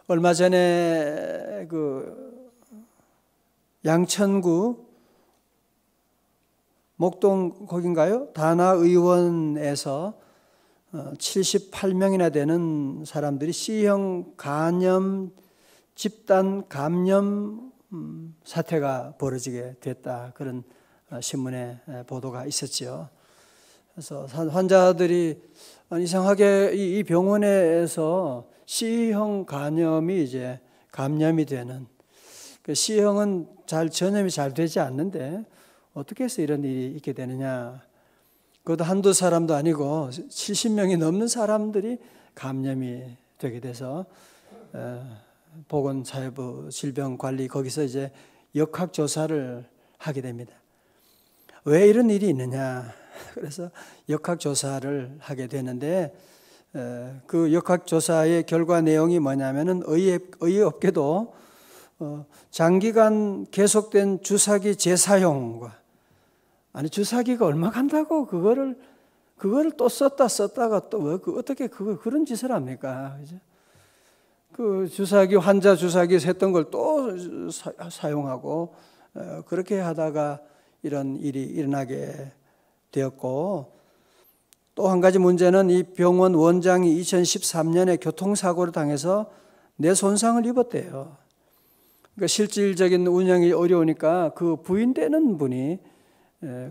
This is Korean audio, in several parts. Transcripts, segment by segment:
얼마 전에 그 양천구 목동 거긴가요? 다나의원에서 78명이나 되는 사람들이 C형 간염, 집단 감염 사태가 벌어지게 됐다. 그런 신문에 보도가 있었죠. 그래서 환자들이 이상하게 이 병원에서 C형 간염이 이제 감염이 되는, 그 C형은 전염이 잘 되지 않는데 어떻게 해서 이런 일이 있게 되느냐. 그것도 한두 사람도 아니고 70명이 넘는 사람들이 감염이 되게 돼서 보건사회부 질병관리 거기서 이제 역학조사를 하게 됩니다. 왜 이런 일이 있느냐. 그래서 역학조사를 하게 되는데 그 역학조사의 결과 내용이 뭐냐면은 의협계도 장기간 계속된 주사기 재사용과, 아니 주사기가 얼마 간다고 그거를 또 썼다가 또 왜 어떻게 그런 짓을 합니까? 그죠? 그 환자 주사기 했던 걸 또 사용하고 그렇게 하다가 이런 일이 일어나게 되었고, 또 한 가지 문제는 이 병원 원장이 2013년에 교통사고를 당해서 뇌 손상을 입었대요. 그러니까 실질적인 운영이 어려우니까 그 부인되는 분이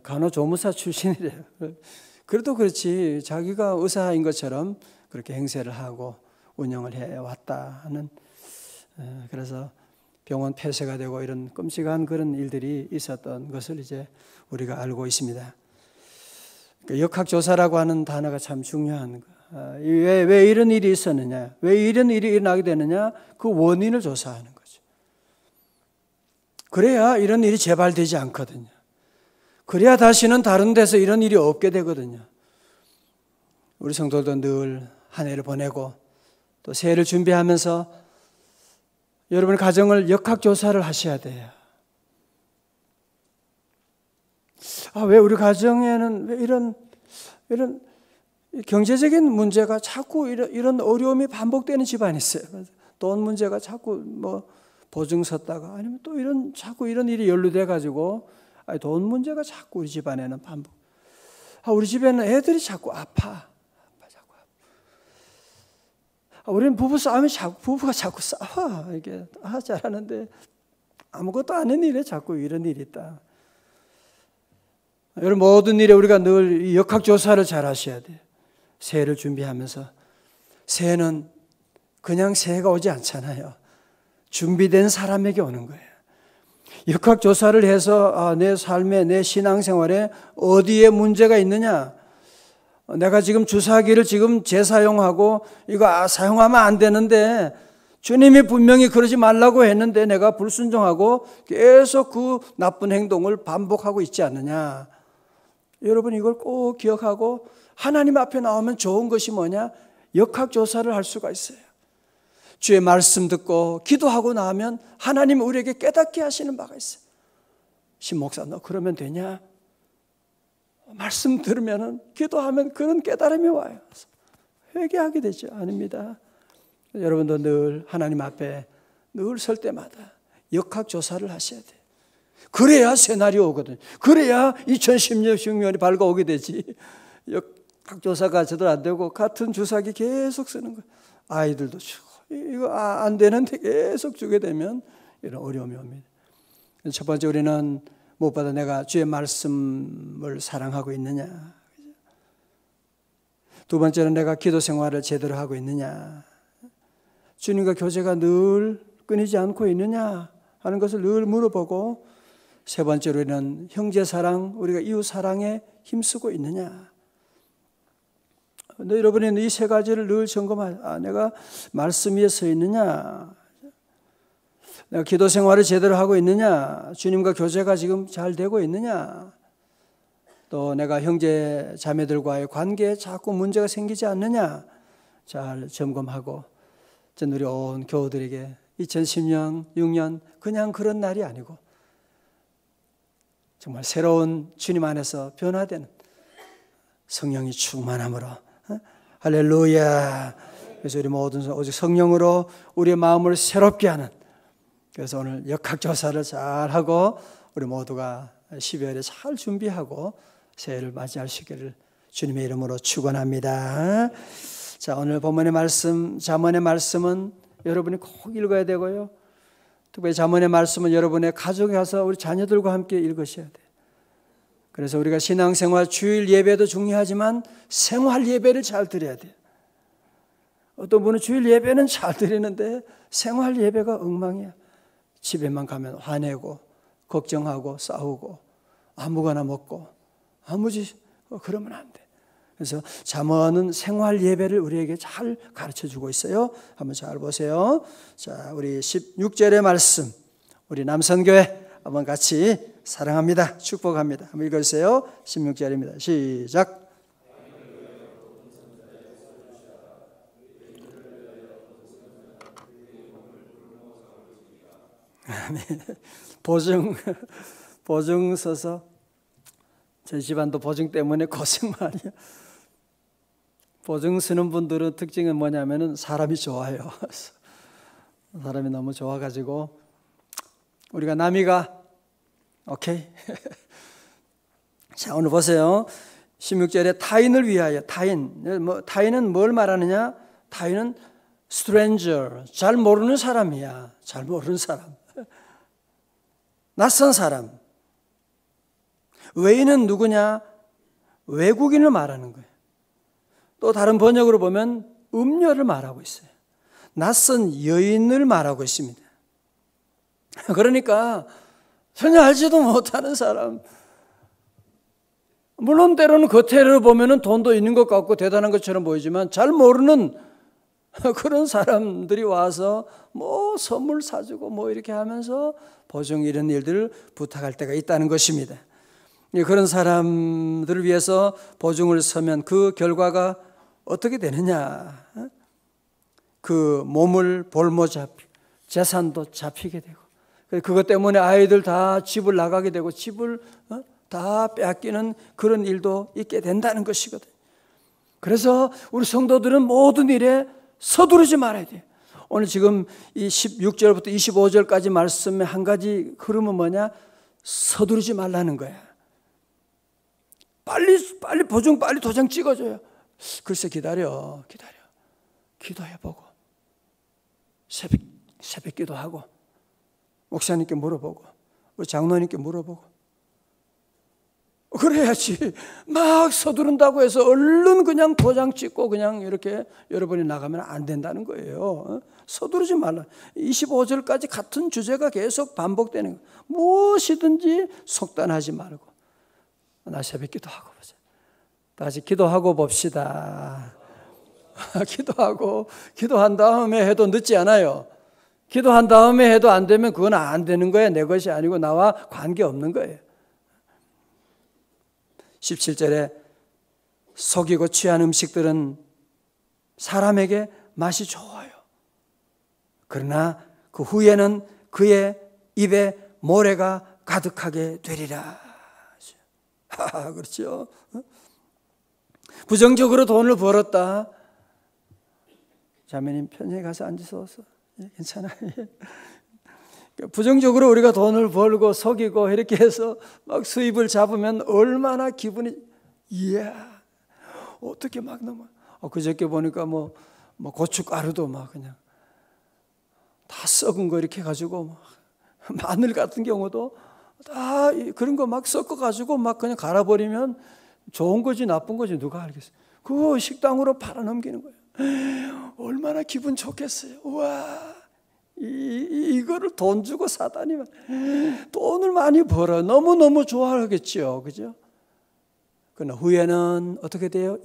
간호조무사 출신이래요. 그래도 그렇지 자기가 의사인 것처럼 그렇게 행세를 하고 운영을 해왔다 하는, 그래서 병원 폐쇄가 되고 이런 끔찍한 그런 일들이 있었던 것을 이제 우리가 알고 있습니다. 역학조사라고 하는 단어가 참 중요한 거. 왜 이런 일이 있었느냐, 왜 이런 일이 일어나게 되느냐, 그 원인을 조사하는 거죠. 그래야 이런 일이 재발되지 않거든요. 그래야 다시는 다른 데서 이런 일이 없게 되거든요. 우리 성도들도 늘 한 해를 보내고 또 새해를 준비하면서 여러분의 가정을 역학조사를 하셔야 돼요. 왜 우리 가정에는 왜 이런 경제적인 문제가 자꾸 이런 어려움이 반복되는 집안이 있어요. 돈 문제가 자꾸 뭐 보증 섰다가 아니면 또 자꾸 이런 일이 연루돼 가지고 돈 문제가 자꾸 우리 집안에는 반복. 우리 집에는 애들이 자꾸 아파. 우리는 부부 싸움이 부부가 자꾸 싸워. 이게 잘하는데 아무것도 아닌 일에 자꾸 이런 일이 있다. 여러분, 모든 일에 우리가 늘 역학조사를 잘 하셔야 돼요. 새해를 준비하면서. 새해는 그냥 새해가 오지 않잖아요. 준비된 사람에게 오는 거예요. 역학조사를 해서 내 삶에, 내 신앙생활에 어디에 문제가 있느냐, 내가 지금 주사기를 지금 재사용하고 이거 사용하면 안 되는데 주님이 분명히 그러지 말라고 했는데 내가 불순종하고 계속 그 나쁜 행동을 반복하고 있지 않느냐. 여러분, 이걸 꼭 기억하고 하나님 앞에 나오면 좋은 것이 뭐냐? 역학조사를 할 수가 있어요. 주의 말씀 듣고 기도하고 나면 하나님이 우리에게 깨닫게 하시는 바가 있어요. 신목사, 너 그러면 되냐? 말씀 들으면 기도하면 그런 깨달음이 와요. 회개하게 되죠. 아닙니다. 여러분도 늘 하나님 앞에 늘 설 때마다 역학조사를 하셔야 돼요. 그래야 새날이 오거든요. 그래야 2016년이 밝아오게 되지. 역학조사가 제대로 안 되고 같은 주사기 계속 쓰는 거예요. 아이들도 주고 이거 안 되는데 계속 주게 되면 이런 어려움이 옵니다. 첫 번째, 우리는 무엇보다 내가 주의 말씀을 사랑하고 있느냐. 두 번째는 내가 기도 생활을 제대로 하고 있느냐. 주님과 교제가 늘 끊이지 않고 있느냐 하는 것을 늘 물어보고, 세 번째로 우리는 형제 사랑, 우리가 이웃 사랑에 힘쓰고 있느냐. 근데 여러분이 이 세 가지를 늘 점검하자. 내가 말씀 위에 서 있느냐, 내가 기도 생활을 제대로 하고 있느냐, 주님과 교제가 지금 잘 되고 있느냐, 또 내가 형제 자매들과의 관계에 자꾸 문제가 생기지 않느냐 잘 점검하고, 전 우리 온 교우들에게 2010년, 6년 그냥 그런 날이 아니고 정말 새로운 주님 안에서 변화되는 성령이 충만함으로, 할렐루야, 그래서 우리 모든 오직 성령으로 우리의 마음을 새롭게 하는, 그래서 오늘 역학조사를 잘 하고 우리 모두가 12월에 잘 준비하고 새해를 맞이할 수 있기를 주님의 이름으로 축원합니다. 자, 오늘 본문의 말씀, 잠언의 말씀은 여러분이 꼭 읽어야 되고요. 특별히 잠언의 말씀은 여러분의 가족에 가서 우리 자녀들과 함께 읽으셔야 돼요. 그래서 우리가 신앙생활, 주일 예배도 중요하지만 생활 예배를 잘 드려야 돼요. 어떤 분은 주일 예배는 잘 드리는데 생활 예배가 엉망이야. 집에만 가면 화내고 걱정하고 싸우고 아무거나 먹고 아무지 그러면 안 돼. 그래서 잠언은 생활 예배를 우리에게 잘 가르쳐주고 있어요. 한번 잘 보세요. 자, 우리 16절의 말씀, 우리 남선교회 한번 같이 사랑합니다, 축복합니다. 한번 읽어주세요. 16절입니다. 시작. 보증 서서 저희 집안도 보증 때문에 고생 많이 해요. 보증 쓰는 분들은 특징은 뭐냐면은 사람이 좋아요. 사람이 너무 좋아가지고 우리가 남이가 오케이. 자, 오늘 보세요. 16절에 타인을 위하여, 타인은 뭘 말하느냐? 타인은 stranger, 잘 모르는 사람이야. 잘 모르는 사람. 낯선 사람. 외인은 누구냐? 외국인을 말하는 거예요. 또 다른 번역으로 보면 음녀를 말하고 있어요. 낯선 여인을 말하고 있습니다. 그러니까 전혀 알지도 못하는 사람. 물론 때로는 겉으로 보면 돈도 있는 것 같고 대단한 것처럼 보이지만 잘 모르는 그런 사람들이 와서 뭐 선물 사주고 뭐 이렇게 하면서 보증 이런 일들을 부탁할 때가 있다는 것입니다. 그런 사람들을 위해서 보증을 서면 그 결과가 어떻게 되느냐? 그 몸을 볼모 잡히고 재산도 잡히게 되고 그것 때문에 아이들 다 집을 나가게 되고 집을 다 빼앗기는 그런 일도 있게 된다는 것이거든요. 그래서 우리 성도들은 모든 일에 서두르지 말아야 돼요. 오늘 지금 이 16절부터 25절까지 말씀의 한 가지 흐름은 뭐냐? 서두르지 말라는 거야. 빨리 보증 빨리 도장 찍어줘요. 글쎄 기다려. 기도해보고 새벽 기도하고 목사님께 물어보고 우리 장로님께 물어보고 그래야지. 막 서두른다고 해서 얼른 그냥 도장 찍고 그냥 이렇게 여러분이 나가면 안 된다는 거예요. 서두르지 말라. 25절까지 같은 주제가 계속 반복되는 거예요. 무엇이든지 속단하지 말고 나 새벽 기도하고 보자. 다시 기도하고 봅시다. 기도한 다음에 해도 늦지 않아요. 기도한 다음에 해도 안 되면 그건 안 되는 거예요. 내 것이 아니고 나와 관계없는 거예요. 17절에 속이고 취한 음식들은 사람에게 맛이 좋아요. 그러나 그 후에는 그의 입에 모래가 가득하게 되리라. 그렇죠? 부정적으로 돈을 벌었다. 자매님 편히 가서 앉으셔서 괜찮아요. 부정적으로 우리가 돈을 벌고 속이고 이렇게 해서 막 수입을 잡으면 얼마나 기분이 이야 어떻게 막 넘어. 그저께 보니까 뭐 고춧가루도 막 그냥 다 썩은 거 이렇게 해가지고 마늘 같은 경우도 다 그런 거 막 섞어가지고 막 그냥 갈아버리면 좋은 거지 나쁜 거지 누가 알겠어요. 그거 식당으로 팔아넘기는 거예요. 얼마나 기분 좋겠어요. 우와 이거를 돈 주고 사다니만 돈을 많이 벌어 너무너무 좋아하겠죠. 그죠? 그러나 후에는 어떻게 돼요?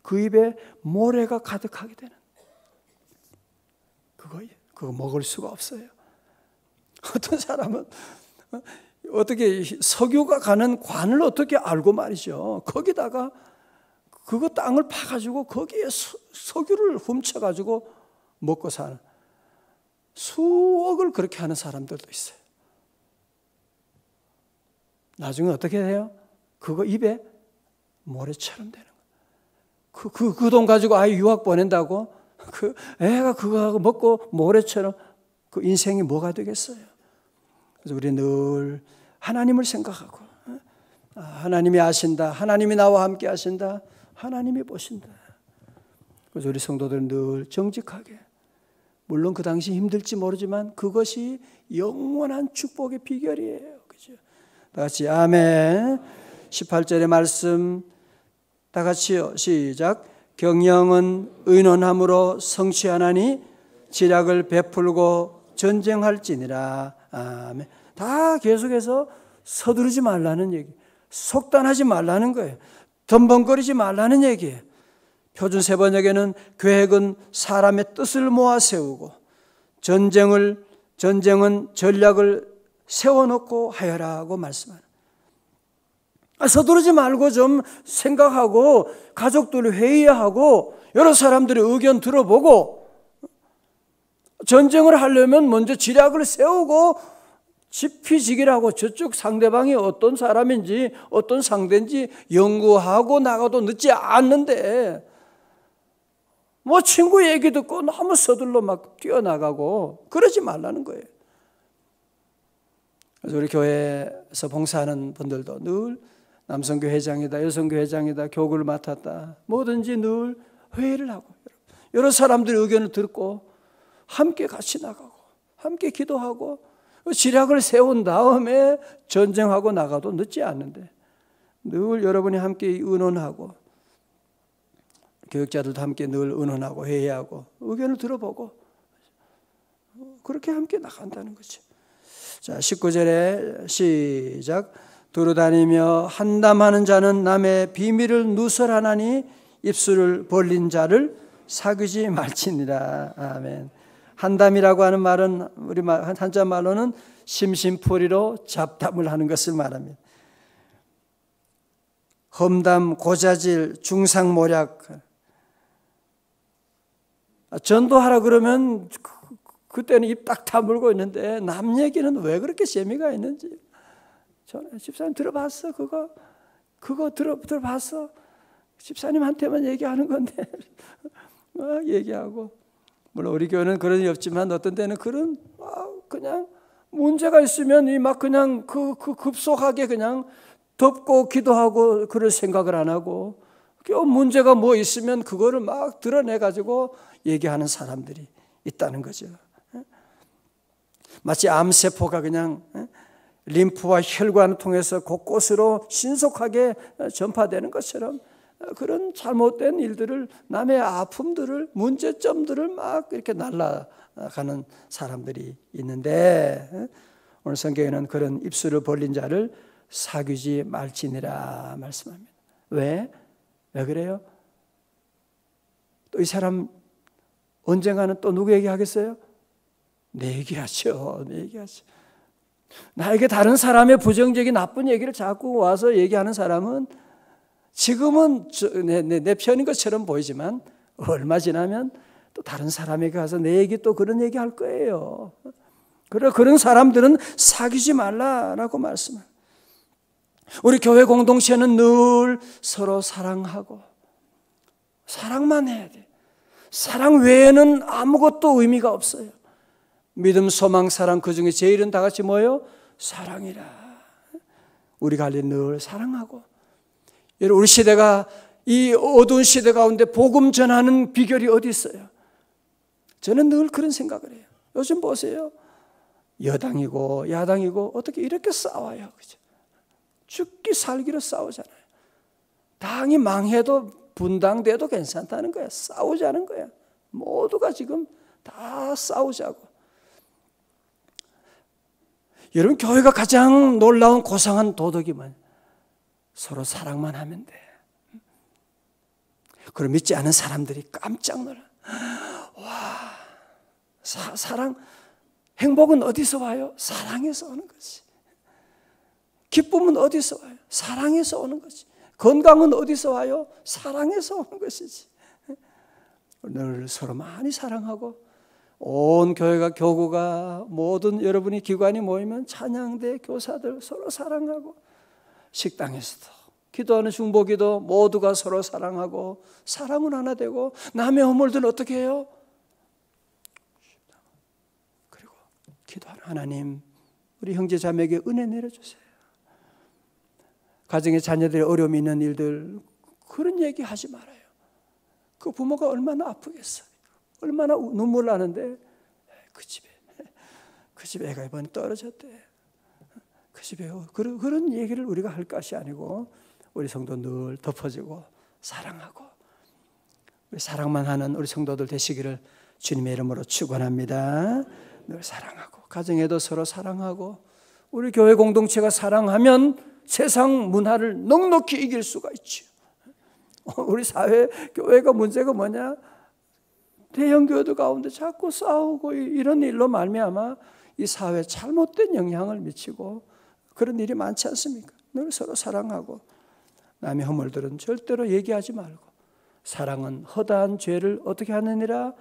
그 입에 모래가 가득하게 되는 그거 먹을 수가 없어요. 어떤 사람은 어떻게 석유가 가는 관을 어떻게 알고 말이죠. 거기다가 그거 땅을 파가지고 거기에 석유를 훔쳐가지고 먹고 사는 수억을 그렇게 하는 사람들도 있어요. 나중에 어떻게 해요? 그거 입에 모래처럼 되는 거예요. 그 돈 가지고 아이 유학 보낸다고? 그 애가 그거 먹고 모래처럼 그 인생이 뭐가 되겠어요? 그래서 우리 늘 하나님을 생각하고, 하나님이 아신다, 하나님이 나와 함께 하신다, 하나님이 보신다. 그래서 우리 성도들은 늘 정직하게, 물론 그 당시 힘들지 모르지만 그것이 영원한 축복의 비결이에요. 그죠? 다 같이 아멘. 18절의 말씀 다 같이요. 시작. 경영은 의논함으로 성취하나니 지략을 베풀고 전쟁할지니라. 아멘. 다 계속해서 서두르지 말라는 얘기, 속단하지 말라는 거예요. 덤벙거리지 말라는 얘기예요. 표준 세번역에는 계획은 사람의 뜻을 모아 세우고 전쟁은 전략을 세워놓고 하여라고 말씀하는. 서두르지 말고 좀 생각하고 가족들 회의하고 여러 사람들의 의견 들어보고 전쟁을 하려면 먼저 지략을 세우고 지피지기라고 저쪽 상대방이 어떤 사람인지 어떤 상대인지 연구하고 나가도 늦지 않는데 뭐 친구 얘기 듣고 너무 서둘러 막 뛰어나가고 그러지 말라는 거예요. 그래서 우리 교회에서 봉사하는 분들도 늘 남성교 회장이다, 여성교 회장이다, 교구를 맡았다, 뭐든지 늘 회의를 하고 여러 사람들의 의견을 듣고 함께 같이 나가고 함께 기도하고 지략을 세운 다음에 전쟁하고 나가도 늦지 않는데 늘 여러분이 함께 의논하고 교육자들도 함께 늘 의논하고 회의하고 의견을 들어보고 그렇게 함께 나간다는 거죠. 자, 19절에 시작. 두루다니며 한담하는 자는 남의 비밀을 누설하나니 입술을 벌린 자를 사귀지 말지니라. 아멘. 한담이라고 하는 말은 우리 한자 말로는 심심풀이로 잡담을 하는 것을 말합니다. 험담, 고자질, 중상모략. 전도하라 그러면 그때는 입 딱 다물고 있는데 남 얘기는 왜 그렇게 재미가 있는지. 저는 집사님 들어봤어? 그거 들어봤어? 집사님한테만 얘기하는 건데 막 얘기하고. 물론 우리 교회는 그런 일이 없지만 어떤 때는 그런 그냥 문제가 있으면 이 막 그냥 그 급속하게 그냥 덮고 기도하고 그럴 생각을 안 하고 문제가 뭐 있으면 그거를 막 드러내 가지고 얘기하는 사람들이 있다는 거죠. 마치 암세포가 그냥 림프와 혈관을 통해서 곳곳으로 신속하게 전파되는 것처럼 그런 잘못된 일들을, 남의 아픔들을, 문제점들을 막 이렇게 날아가는 사람들이 있는데 오늘 성경에는 그런 입술을 벌린 자를 사귀지 말지니라 말씀합니다. 왜 그래요? 또 이 사람 언젠가는 또 누구 얘기하겠어요? 내 얘기하죠. 나에게 다른 사람의 부정적인 나쁜 얘기를 자꾸 와서 얘기하는 사람은 지금은 내 편인 것처럼 보이지만 얼마 지나면 또 다른 사람에게 가서 내 얘기 또 그런 얘기 할 거예요. 그런 사람들은 사귀지 말라라고 말씀합니다. 우리 교회 공동체는 늘 서로 사랑하고 사랑만 해야 돼. 사랑 외에는 아무것도 의미가 없어요. 믿음, 소망, 사랑, 그 중에 제일은 다 같이 뭐예요? 사랑이라. 우리가 할 일 늘 사랑하고. 여러분, 우리 시대가 이 어두운 시대 가운데 복음 전하는 비결이 어디 있어요? 저는 늘 그런 생각을 해요. 요즘 보세요. 여당이고 야당이고 어떻게 이렇게 싸워요. 그죠? 죽기 살기로 싸우잖아요. 당이 망해도 분당돼도 괜찮다는 거야. 싸우자는 거야. 모두가 지금 다 싸우자고. 여러분, 교회가 가장 놀라운 고상한 도덕이 뭐냐? 서로 사랑만 하면 돼. 그걸 믿지 않은 사람들이 깜짝 놀라. 와, 사랑, 행복은 어디서 와요? 사랑에서 오는 거지. 기쁨은 어디서 와요? 사랑에서 오는 거지. 건강은 어디서 와요? 사랑에서 오는 것이지. 늘 서로 많이 사랑하고 온 교회가, 교구가, 모든 여러분이 기관이 모이면 찬양대, 교사들 서로 사랑하고 식당에서도 기도하는 중보기도 모두가 서로 사랑하고 사랑은 하나 되고 남의 허물들은 어떻게 해요? 그리고 기도하는 하나님, 우리 형제 자매에게 은혜 내려주세요. 가정의 자녀들의 어려움이 있는 일들 그런 얘기 하지 말아요. 그 부모가 얼마나 아프겠어요. 얼마나 눈물 나는데 그 집에 애가 이번에 떨어졌대. 그 집에 그런 얘기를 우리가 할 것이 아니고 우리 성도 늘 덮어주고 사랑하고 우리 사랑만 하는 우리 성도들 되시기를 주님의 이름으로 축원합니다. 늘 사랑하고 가정에도 서로 사랑하고 우리 교회 공동체가 사랑하면 세상 문화를 넉넉히 이길 수가 있죠. 우리 사회 교회가 문제가 뭐냐? 대형 교회들 가운데 자꾸 싸우고 이런 일로 말미암아 이 사회에 잘못된 영향을 미치고 그런 일이 많지 않습니까? 늘 서로 사랑하고 남의 허물들은 절대로 얘기하지 말고 사랑은 허다한 죄를 어떻게 하느니라?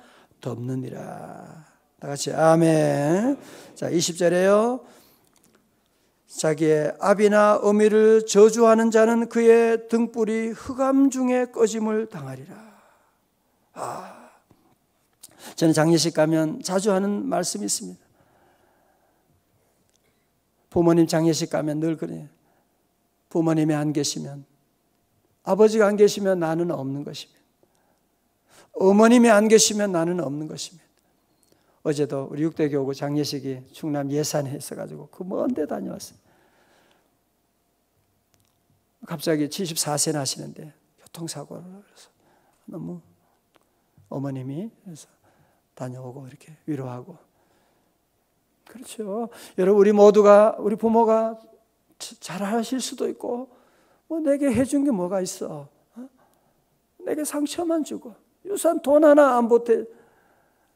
덮느니라. 다 같이 아멘. 자, 20절에요. 자기의 아비나 어미를 저주하는 자는 그의 등불이 흑암 중에 꺼짐을 당하리라. 저는 장례식 가면 자주 하는 말씀이 있습니다. 부모님 장례식 가면 늘 그래요. 부모님이 안 계시면, 아버지가 안 계시면 나는 없는 것이며, 어머님이 안 계시면 나는 없는 것이며. 어제도 우리 6대 교구 장례식이 충남 예산에 있어가지고 그 먼 데 다녀왔어요. 갑자기 74세 나시는데 교통사고를 해서 너무 어머님이 그래서 다녀오고 이렇게 위로하고. 그렇죠. 여러분 우리 모두가 우리 부모가 잘하실 수도 있고 뭐 내게 해준 게 뭐가 있어? 내게 상처만 주고 유산 돈 하나 안 보태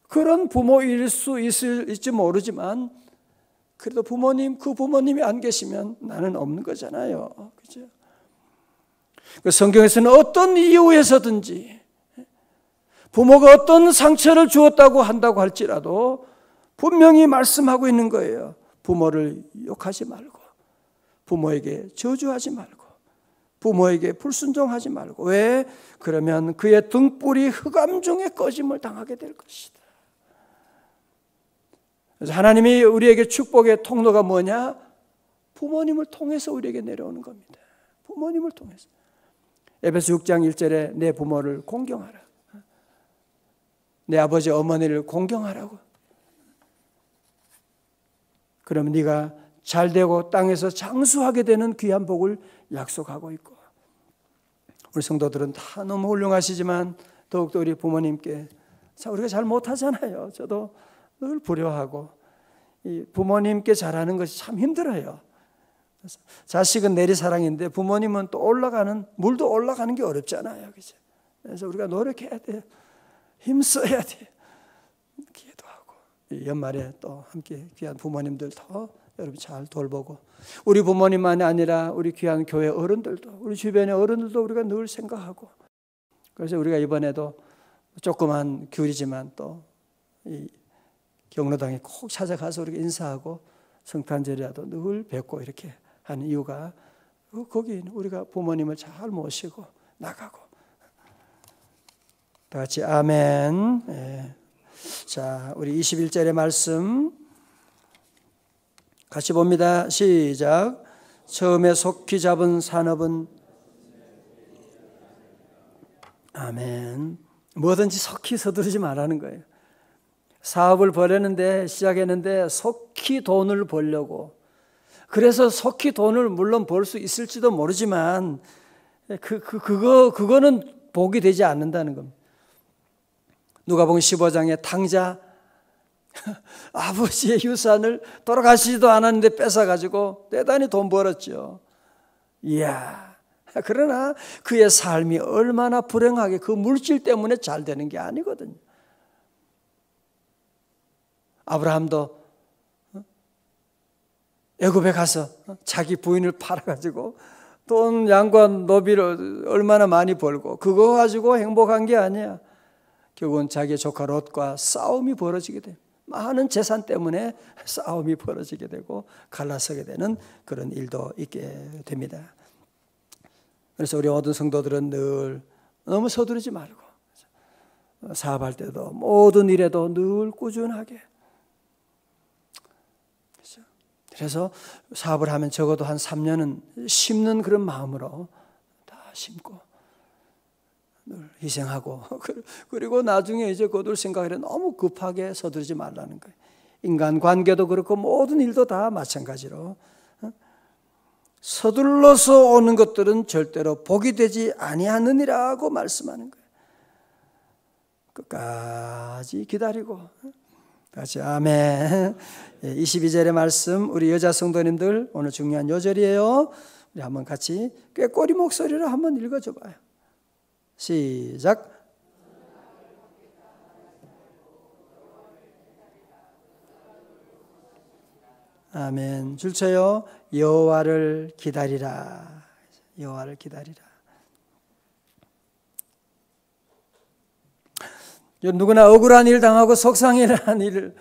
그런 부모일 수 있을지 모르지만 그래도 부모님 그 부모님이 안 계시면 나는 없는 거잖아요. 그죠? 그 성경에서는 어떤 이유에서든지 부모가 어떤 상처를 주었다고 한다고 할지라도 분명히 말씀하고 있는 거예요. 부모를 욕하지 말고 부모에게 저주하지 말고 부모에게 불순종하지 말고. 왜? 그러면 그의 등불이 흑암 중에 꺼짐을 당하게 될 것이다. 그래서 하나님이 우리에게 축복의 통로가 뭐냐? 부모님을 통해서 우리에게 내려오는 겁니다. 부모님을 통해서. 에베소 6장 1절에 내 부모를 공경하라. 내 아버지 어머니를 공경하라고. 그러면 네가 잘되고 땅에서 장수하게 되는 귀한 복을 약속하고 있고, 우리 성도들은 다 너무 훌륭하시지만 더욱더 우리 부모님께 우리가 잘 못하잖아요. 저도 늘 불효하고 이 부모님께 잘하는 것이 참 힘들어요. 자식은 내리사랑인데 부모님은 또 물도 올라가는 게 어렵잖아요. 그죠? 그래서 우리가 노력해야 돼요. 힘써야 돼요. 기도하고 연말에 또 함께 귀한 부모님들 더 여러분 잘 돌보고, 우리 부모님만이 아니라 우리 귀한 교회 어른들도, 우리 주변의 어른들도 우리가 늘 생각하고. 그래서 우리가 이번에도 조그만 귤이지만 또 이 경로당에 꼭 찾아가서 우리가 인사하고 성탄절이라도 늘 뵙고 이렇게 하는 이유가 거기 우리가 부모님을 잘 모시고 나가고. 다 같이 아멘. 네. 자, 우리 21절의 말씀 같이 봅니다. 시작. 처음에 속히 잡은 산업은 아멘. 뭐든지 속히 서두르지 말라는 거예요. 사업을 벌였는데 시작했는데 속히 돈을 벌려고. 그래서 속히 돈을 물론 벌 수 있을지도 모르지만 그거는 복이 되지 않는다는 겁니다. 누가복음 15장에 탕자 아버지의 유산을 돌아가시지도 않았는데 뺏어가지고 대단히 돈 벌었죠. 이야. 그러나 그의 삶이 얼마나 불행하게 그 물질 때문에 잘 되는 게 아니거든요. 아브라함도 애굽에 가서 자기 부인을 팔아가지고 돈 양과 노비를 얼마나 많이 벌고 그거 가지고 행복한 게 아니야. 결국은 자기의 조카 롯과 싸움이 벌어지게 돼요. 많은 재산 때문에 싸움이 벌어지게 되고 갈라서게 되는 그런 일도 있게 됩니다. 그래서 우리 모든 성도들은 늘 너무 서두르지 말고 사업할 때도 모든 일에도 늘 꾸준하게. 그래서 사업을 하면 적어도 한 3년은 심는 그런 마음으로 다 심고 늘 희생하고 그리고 나중에 이제 거둘 생각을 너무 급하게 서두르지 말라는 거예요. 인간관계도 그렇고 모든 일도 다 마찬가지로 서둘러서 오는 것들은 절대로 복이 되지 아니하느니라고 말씀하는 거예요. 끝까지 기다리고 같이 아멘. 22절의 말씀 우리 여자 성도님들 오늘 중요한 요절이에요. 우리 한번 같이 꾀꼬리 목소리로 한번 읽어줘 봐요. 시작. 아멘. 줄 쳐요. 여호와를 기다리라. 여호와를 기다리라. 누구나 억울한 일 당하고 속상한 일을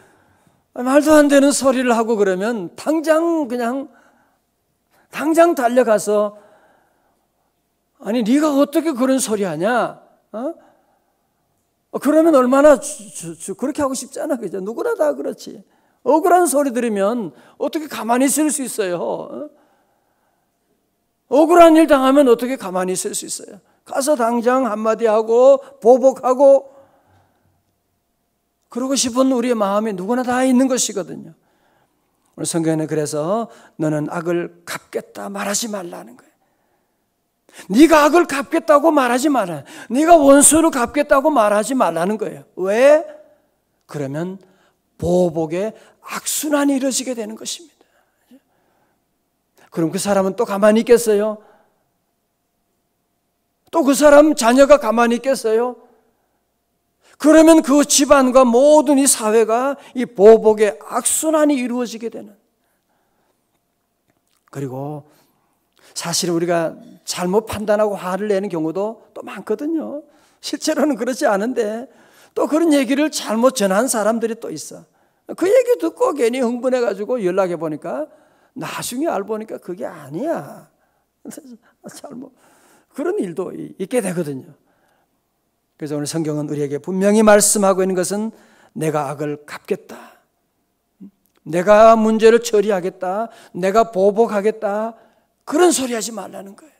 말도 안 되는 소리를 하고 그러면 당장 달려가서 아니 네가 어떻게 그런 소리 하냐? 그러면 얼마나 그렇게 하고 싶잖아. 그죠? 누구나 다 그렇지. 억울한 소리 들으면 어떻게 가만히 있을 수 있어요? 억울한 일 당하면 어떻게 가만히 있을 수 있어요? 가서 당장 한마디 하고 보복하고 그러고 싶은 우리의 마음이 누구나 다 있는 것이거든요. 오늘 성경에는 그래서 너는 악을 갚겠다 말하지 말라는 거예요. 네가 악을 갚겠다고 말하지 말아요. 네가 원수를 갚겠다고 말하지 말라는 거예요. 왜? 그러면 보복의 악순환이 이루어지게 되는 것입니다. 그럼 그 사람은 또 가만히 있겠어요? 또 그 사람 자녀가 가만히 있겠어요? 그러면 그 집안과 모든 이 사회가 이 보복의 악순환이 이루어지게 되는. 그리고 사실 우리가 잘못 판단하고 화를 내는 경우도 또 많거든요. 실제로는 그렇지 않은데 또 그런 얘기를 잘못 전한 사람들이 또 있어. 그 얘기 듣고 괜히 흥분해가지고 연락해 보니까 나중에 알고 보니까 그게 아니야. 잘못 그런 일도 있게 되거든요. 그래서 오늘 성경은 우리에게 분명히 말씀하고 있는 것은 내가 악을 갚겠다. 내가 문제를 처리하겠다. 내가 보복하겠다. 그런 소리 하지 말라는 거예요.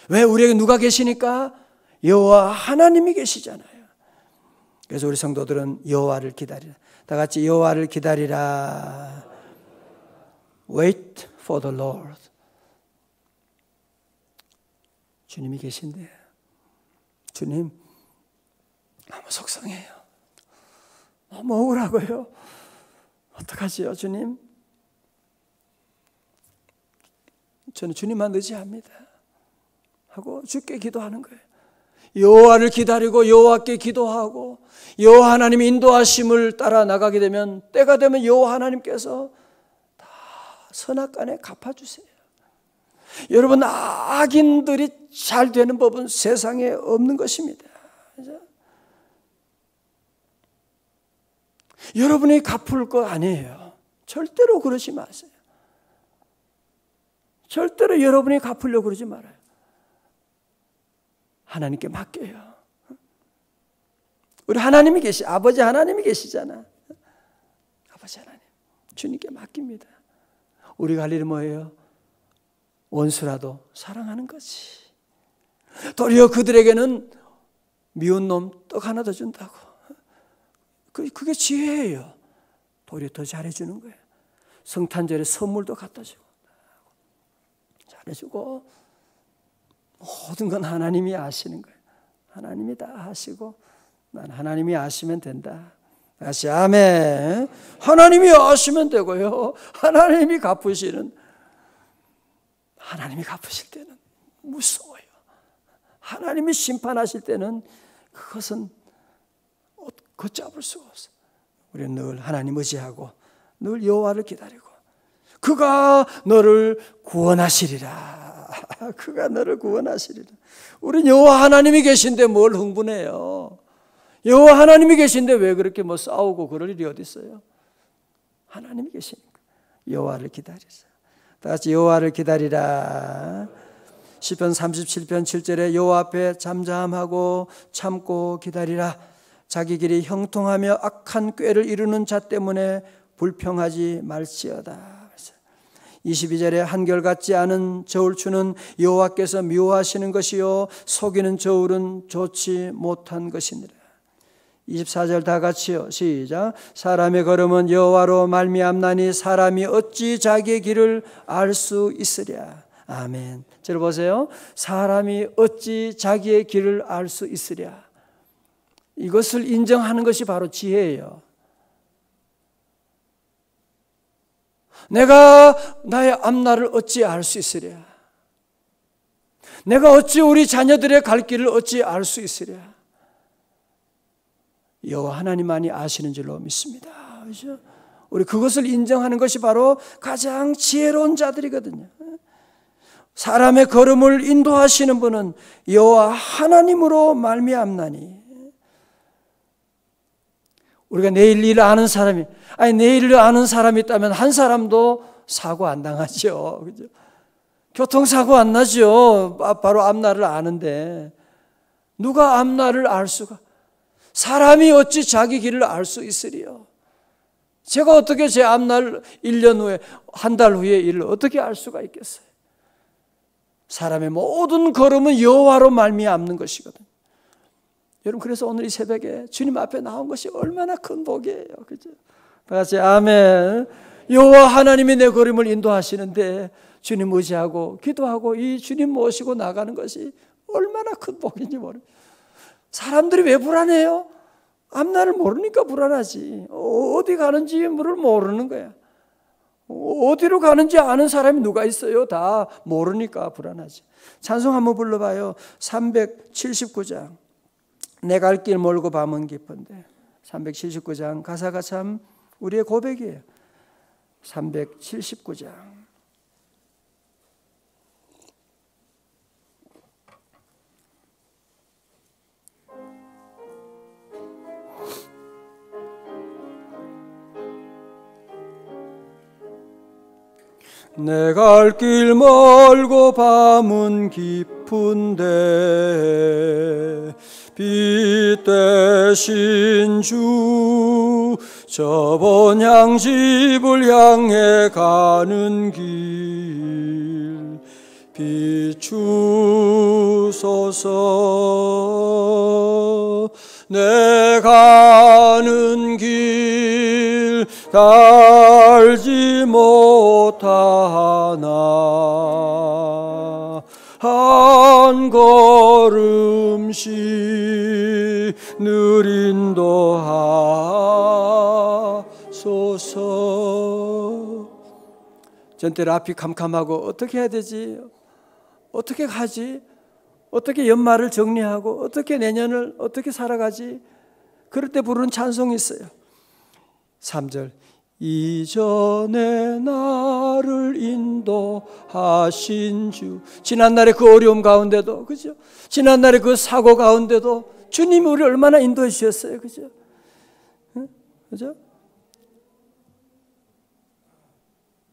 왜? 우리에게 누가 계시니까? 여호와 하나님이 계시잖아요. 그래서 우리 성도들은 여호와를 기다리라. 다 같이 여호와를 기다리라. Wait for the Lord. 주님이 계신데 주님 너무 속상해요. 너무 억울하고요. 어떡하지요, 주님? 저는 주님만 의지합니다. 하고 주께 기도하는 거예요. 여호와를 기다리고 여호와께 기도하고 여호와 하나님의 인도하심을 따라 나가게 되면 때가 되면 여호와 하나님께서 다 선악간에 갚아주세요. 여러분 악인들이 잘 되는 법은 세상에 없는 것입니다. 그렇죠? 여러분이 갚을 거 아니에요. 절대로 그러지 마세요. 절대로 여러분이 갚으려고 그러지 말아요. 하나님께 맡겨요. 우리 하나님이 아버지 하나님이 계시잖아. 아버지 하나님, 주님께 맡깁니다. 우리가 할 일은 뭐예요? 원수라도 사랑하는 거지. 도리어 그들에게는 미운 놈 떡 하나 더 준다고. 그게 지혜예요. 도리어 더 잘해주는 거예요. 성탄절에 선물도 갖다 주고 잘해주고 모든 건 하나님이 아시는 거예요. 하나님이 다 하시고 난 하나님이 아시면 된다. 다시 아멘. 하나님이 아시면 되고요. 하나님이 갚으시는 하나님이 갚으실 때는 무서워요. 하나님이 심판하실 때는 그것은 걷잡을 수가 없어요. 우리는 늘 하나님 의지하고 늘 여호와를 기다리고 그가 너를 구원하시리라. 그가 너를 구원하시리라. 우린 여호와 하나님이 계신데 뭘 흥분해요. 여호와 하나님이 계신데 왜 그렇게 싸우고 그럴 일이 어디 있어요. 하나님이 계시니까 여호와를 기다리세요. 다 같이 여호와를 기다리라. 시편 37편 7절에 여호와 앞에 잠잠하고 참고 기다리라. 자기 길이 형통하며 악한 꾀를 이루는 자 때문에 불평하지 말지어다. 22절에 한결같지 않은 저울추는 여호와께서 미워하시는 것이요 속이는 저울은 좋지 못한 것이니라. 24절 다 같이요. 시작. 사람의 걸음은 여호와로 말미암나니 사람이 어찌 자기의 길을 알 수 있으랴. 아멘. 저를 보세요. 사람이 어찌 자기의 길을 알 수 있으랴. 이것을 인정하는 것이 바로 지혜예요. 내가 나의 앞날을 어찌 알 수 있으랴. 내가 어찌 우리 자녀들의 갈 길을 어찌 알 수 있으랴. 여호와 하나님만이 아시는 줄로 믿습니다. 그렇죠? 우리 그것을 인정하는 것이 바로 가장 지혜로운 자들이거든요. 사람의 걸음을 인도하시는 분은 여호와 하나님으로 말미암나니. 우리가 내일 일을 아는 사람이, 내일을 아는 사람이 있다면 한 사람도 사고 안 당하죠. 그죠? 교통사고 안 나죠. 바로 앞날을 아는데. 누가 앞날을 알 수가? 사람이 어찌 자기 길을 알 수 있으리요? 제가 어떻게 제 앞날 1년 후에, 한 달 후에 일을 어떻게 알 수가 있겠어요? 사람의 모든 걸음은 여호와로 말미암는 것이거든요. 여러분, 그래서 오늘 이 새벽에 주님 앞에 나온 것이 얼마나 큰 복이에요. 그죠? 다 같이 아멘. 여호와 하나님이 내 걸음을 인도하시는데 주님 의지하고 기도하고 이 주님 모시고 나가는 것이 얼마나 큰 복인지 모릅니다. 사람들이 왜 불안해요? 앞날을 모르니까 불안하지. 어디 가는지 모르는 거야. 어디로 가는지 아는 사람이 누가 있어요? 다 모르니까 불안하지. 찬송 한번 불러봐요. 379장. 내 갈 길 멀고 밤은 깊은데. 379장 가사가 참 우리의 고백이에요. 379장. 내 갈 길 멀고 밤은 깊은데 빛 대신 주 저번 향집을 향해 가는 길 비추소서. 내 가는 길 달지 못하나 한 걸음씩 늘 인도하소서. 전때로 앞이 캄캄하고 어떻게 해야 되지? 어떻게 가지? 어떻게 연말을 정리하고 어떻게 내년을 어떻게 살아가지? 그럴 때 부르는 찬송이 있어요. 3절. 이전에 나를 인도하신 주. 지난날의 그 어려움 가운데도, 그죠? 지난날의 그 사고 가운데도 주님이 우리를 얼마나 인도해 주셨어요. 그죠? 그죠?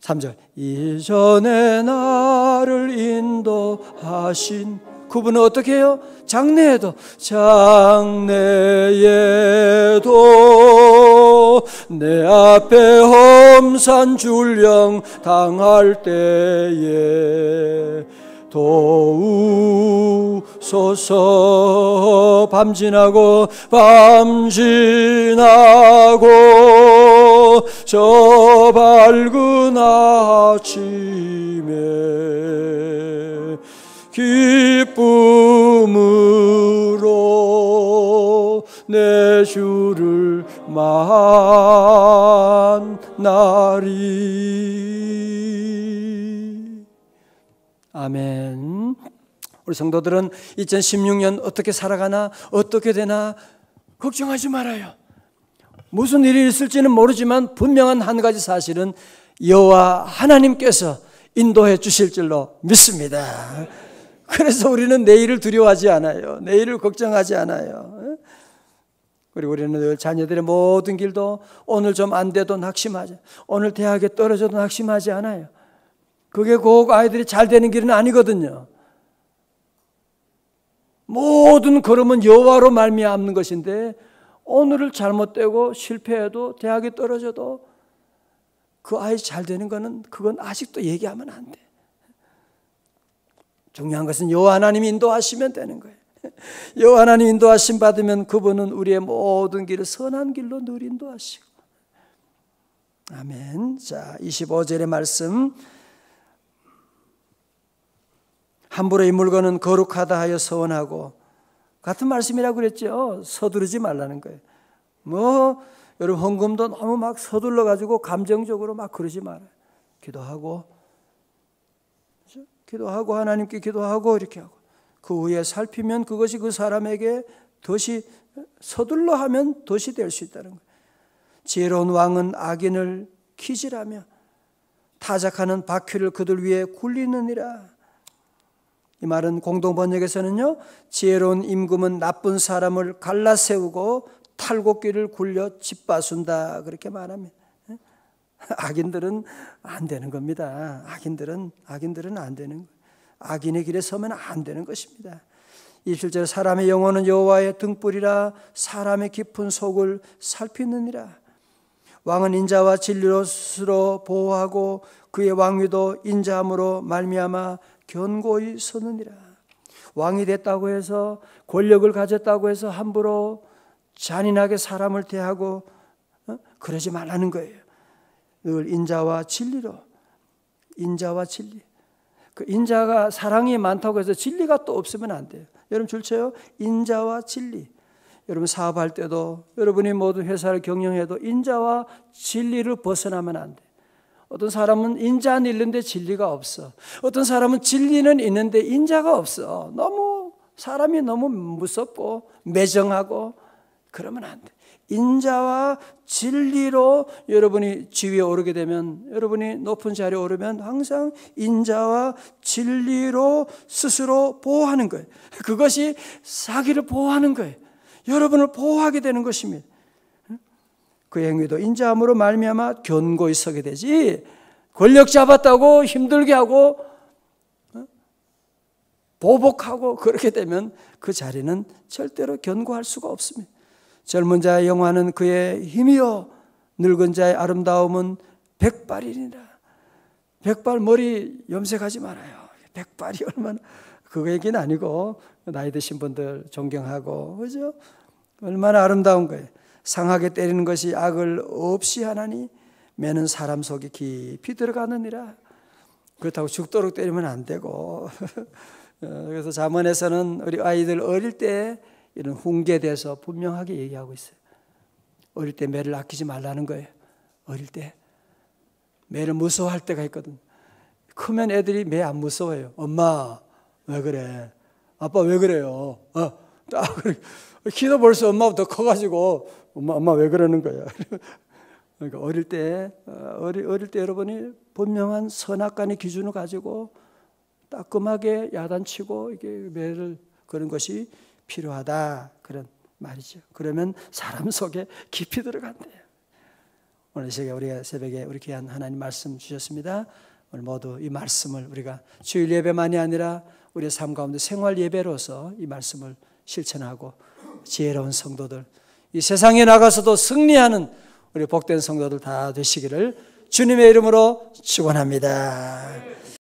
3절. 이전에 나를 인도하신 그분은 어떻게 해요? 장래에도 내 앞에 험산 줄령 당할 때에 도우소서. 밤 지나고 저 밝은 아침에 기쁨으로 내 주를 만나리. 아멘. 우리 성도들은 2016년 어떻게 살아가나 어떻게 되나 걱정하지 말아요. 무슨 일이 있을지는 모르지만 분명한 한 가지 사실은 여호와 하나님께서 인도해 주실 줄로 믿습니다. 그래서 우리는 내일을 두려워하지 않아요. 내일을 걱정하지 않아요. 그리고 우리는 늘 자녀들의 모든 길도 오늘 좀 안 돼도 낙심하지, 오늘 대학에 떨어져도 낙심하지 않아요. 그게 꼭 아이들이 잘 되는 길은 아니거든요. 모든 걸음은 여호와로 말미암는 것인데 오늘을 잘못되고 실패해도 대학에 떨어져도 그 아이 잘 되는 거는 그건 아직도 얘기하면 안 돼. 중요한 것은 여호와 하나님이 인도하시면 되는 거예요. 여호와 하나님 인도하심 받으면 그분은 우리의 모든 길을 선한 길로 늘 인도하시고. 아멘. 자, 25절의 말씀. 함부로 이 물건은 거룩하다 하여 서원하고, 같은 말씀이라고 그랬죠. 서두르지 말라는 거예요. 여러분 헌금도 너무 막 서둘러 가지고 감정적으로 막 그러지 말아요. 기도하고 하나님께 기도하고 이렇게 하고 그 후에 살피면 그것이 그 사람에게 덫이, 서둘러 하면 덫이 될 수 있다는 거예요. 지혜로운 왕은 악인을 키질하며 타작하는 바퀴를 그들 위에 굴리느니라. 이 말은 공동번역에서는요, 지혜로운 임금은 나쁜 사람을 갈라세우고 탈곡기를 굴려 짓바순다 그렇게 말합니다. 악인들은 안 되는 겁니다. 악인들은 안 되는 거예요. 악인의 길에 서면 안 되는 것입니다. 27절 사람의 영혼은 여호와의 등불이라 사람의 깊은 속을 살피느니라. 왕은 인자와 진리로 스스로 보호하고 그의 왕위도 인자함으로 말미암아 견고히 서느니라. 왕이 됐다고 해서 권력을 가졌다고 해서 함부로 잔인하게 사람을 대하고 그러지 말라는 거예요. 늘 인자와 진리로. 인자와 진리. 그 인자가 사랑이 많다고 해서 진리가 또 없으면 안 돼요. 여러분 줄쳐요. 인자와 진리. 여러분 사업할 때도, 여러분이 모든 회사를 경영해도 인자와 진리를 벗어나면 안 돼요. 어떤 사람은 인자는 있는데 진리가 없어. 어떤 사람은 진리는 있는데 인자가 없어. 사람이 너무 무섭고 매정하고 그러면 안 돼. 인자와 진리로 여러분이 지위에 오르게 되면, 여러분이 높은 자리에 오르면 항상 인자와 진리로 스스로 보호하는 거예요. 그것이 자기를 보호하는 거예요. 여러분을 보호하게 되는 것입니다. 그 행위도 인자함으로 말미암아 견고히 서게 되지, 권력 잡았다고 힘들게 하고 보복하고 그렇게 되면 그 자리는 절대로 견고할 수가 없습니다. 젊은 자의 영화는 그의 힘이요 늙은 자의 아름다움은 백발이니라. 백발, 머리 염색하지 말아요. 백발이 얼마나, 그 얘기는 아니고 나이 드신 분들 존경하고, 그죠? 얼마나 아름다운 거예요. 상하게 때리는 것이 악을 없이 하나니 매는 사람 속에 깊이 들어가느니라. 그렇다고 죽도록 때리면 안 되고. 그래서 잠언에서는 우리 아이들 어릴 때 이런 훈계돼서 분명하게 얘기하고 있어요. 어릴 때 매를 아끼지 말라는 거예요. 어릴 때 매를 무서워할 때가 있거든. 크면 애들이 매 안 무서워해요. 엄마 왜 그래? 아빠 왜 그래요? 키도 벌써 엄마보다 커가지고 엄마 왜 그러는 거야? 그러니까 어릴 때 여러분이 분명한 선악간의 기준을 가지고 따끔하게 야단치고 이게 매를 그런 것이 필요하다, 그런 말이죠. 그러면 사람 속에 깊이 들어간대요. 오늘 새벽에 우리 귀한 하나님 말씀 주셨습니다. 오늘 모두 이 말씀을 우리가 주일 예배만이 아니라 우리의 삶 가운데 생활 예배로서 이 말씀을 실천하고 지혜로운 성도들, 이 세상에 나가서도 승리하는 우리 복된 성도들 다 되시기를 주님의 이름으로 축원합니다.